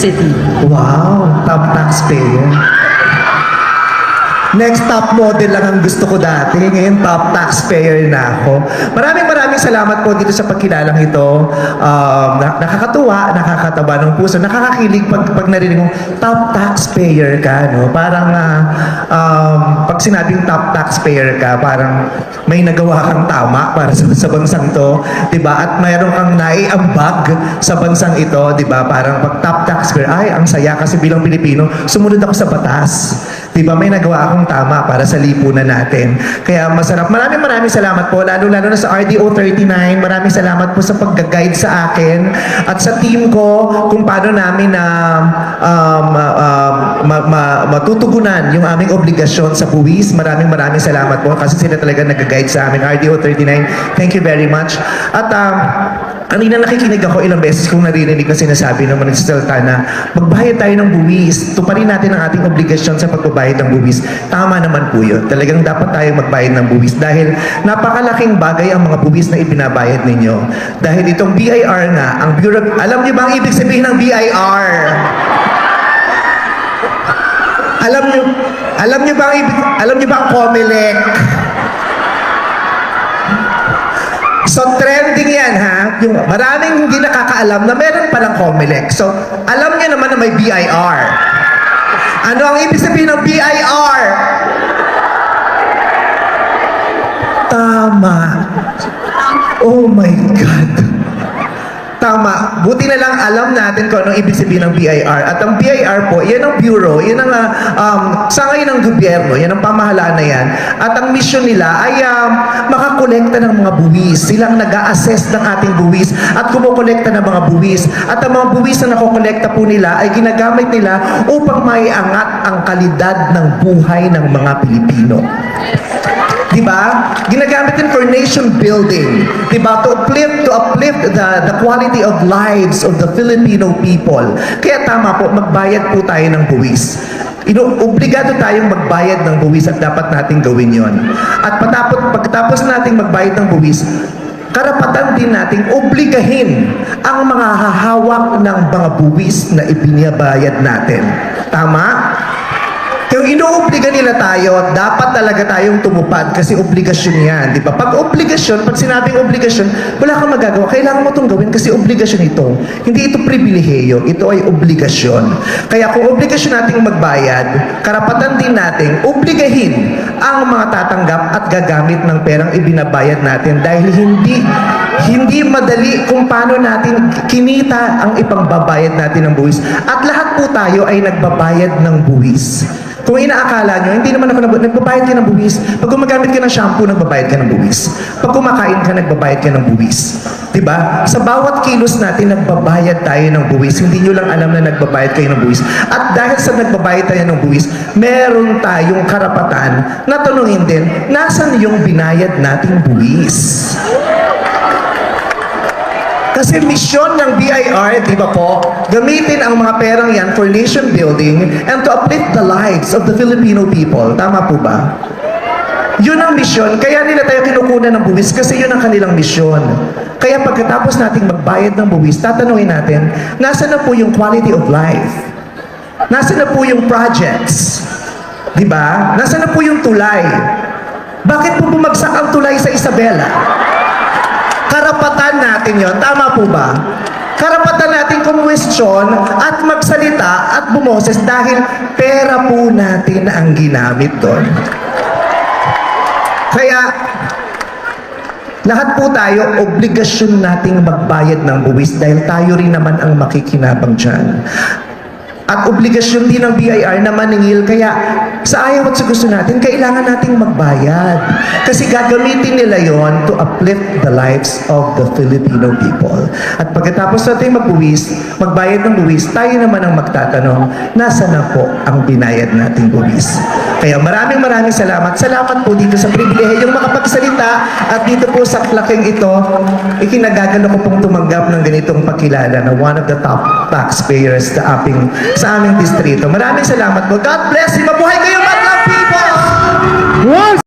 City. Wow, top taxpayer. Next, top model lang ang gusto ko dati. Ngayon, top taxpayer na ako. Maraming salamat po dito sa pagkilalang ito. Nakakatuwa, nakakataba ng puso, nakakakilig pag narinig mong top taxpayer ka. No? Parang pag sinabing top taxpayer ka, parang may nagawa kang tama para sa bansang to. Diba? At mayroon kang naiambag sa bansang ito. Diba? Parang pag top taxpayer, ay, ang saya kasi bilang Pilipino, sumunod ako sa batas. Diba? May nagawa akong tama para sa lipunan natin. Kaya masarap. Maraming salamat po. Lalo na sa RDO 39. Maraming salamat po sa pag-guide sa akin at sa team ko kung paano namin na matutugunan yung aming obligasyon sa buwis. Maraming salamat po kasi sila talaga nag-guide sa amin. RDO 39. Thank you very much. At kanina nakikinig ako ilang beses kung naririnig na sinasabi ng mga nagsasalita na magbayad tayo ng buwis. Tuparin natin ang ating obligasyon sa pagbabayad ng buwis. Tama naman po yun. Talagang dapat tayo magbayad ng buwis dahil napakalaking bagay ang mga buwis na ibinabayad ninyo. Dahil itong BIR nga, ang Bureau... Alam niyo ba ang ibig sabihin ng BIR? Alam niyo ba ang COMELEC? So, trending yan, ha? Yung maraming hindi nakakaalam na meron palang COMELEC. So, alam niyo naman na may BIR. Ano ang ibig sabihin ng BIR? Tama. Oh my God. Tama. Buti na lang alam natin kung anong ibig sabihin ng BIR. At ang BIR po, yan ang bureau, yan ang sangay ng gobyerno, yan ang pamahalaan na yan. At ang mission nila ay makakolekta ng mga buwis. Silang nag-a-assess ng ating buwis at kumukolekta ng mga buwis. At ang mga buwis na nakokolekta po nila ay ginagamit nila upang maiangat ang kalidad ng buhay ng mga Pilipino. Diba? Ginagamit din for nation building. Diba? To uplift the quality of lives of the Filipino people. Kaya tama po, magbayad po tayo ng buwis. Obligado tayong magbayad ng buwis at dapat nating gawin yon. At pagkatapos nating magbayad ng buwis, karapatan din nating obligahin ang mga hahawak ng mga buwis na ibinabayad natin. Tama? Kung inuobliga nila tayo, dapat talaga tayong tumupad kasi obligasyon yan, di ba? Pag obligasyon, pag sinabing obligasyon, wala kang magagawa. Kailangan mo itong gawin kasi obligasyon ito. Hindi ito pribilehiyo, ito ay obligasyon. Kaya kung obligasyon nating magbayad, karapatan din nating obligahin ang mga tatanggap at gagamit ng perang ibinabayad natin dahil hindi madali kung paano natin kinita ang ipangbabayad natin ng buwis. At lahat po tayo ay nagbabayad ng buwis. Kung inaakala nyo, hindi naman ako nagbabayad ka ng buwis. Pag gumagamit ka ng shampoo, nagbabayad ka ng buwis. Pag kumakain ka, nagbabayad ka ng buwis. Diba? Sa bawat kilos natin, nagbabayad tayo ng buwis. Hindi nyo lang alam na nagbabayad kayo ng buwis. At dahil sa nagbabayad tayo ng buwis, meron tayong karapatan na tanungin din, nasan yung binayad nating buwis? Kasi misyon ng BIR, di ba po, gamitin ang mga perang yan for nation building and to uplift the lives of the Filipino people. Tama po ba? Yun ang misyon. Kaya nila tayo kinukunan ng buwis kasi yun ang kanilang misyon. Kaya pagkatapos nating magbayad ng buwis, tatanungin natin, nasa na po yung quality of life? Nasa na po yung projects? Di ba? Nasa na po yung tulay? Bakit po bumagsak ang tulay sa Isabela? Karapatan natin yon, tama po ba? Karapatan natin kumwestiyon at magsalita at bumoses dahil pera po natin ang ginamit doon. Kaya, lahat po tayo, obligasyon nating magbayad ng buwis dahil tayo rin naman ang makikinabang dyan. At obligasyon din ng BIR na maningil. Kaya sa ayaw at sa gusto natin, kailangan nating magbayad. Kasi gagamitin nila yon to uplift the lives of the Filipino people. At pagkatapos natin magbayad ng buwis, tayo naman ang magtatanong, nasa na po ang binayad nating buwis? Kaya maraming salamat. Salamat po dito sa pribilehiyong makapagsalita at dito po sa plaking ito, ikinagagano ko pong tumanggap ng ganitong pagkilala na one of the top taxpayers sa aming distrito. Maraming salamat po. God bless you. Mabuhay kayo, Madlang people!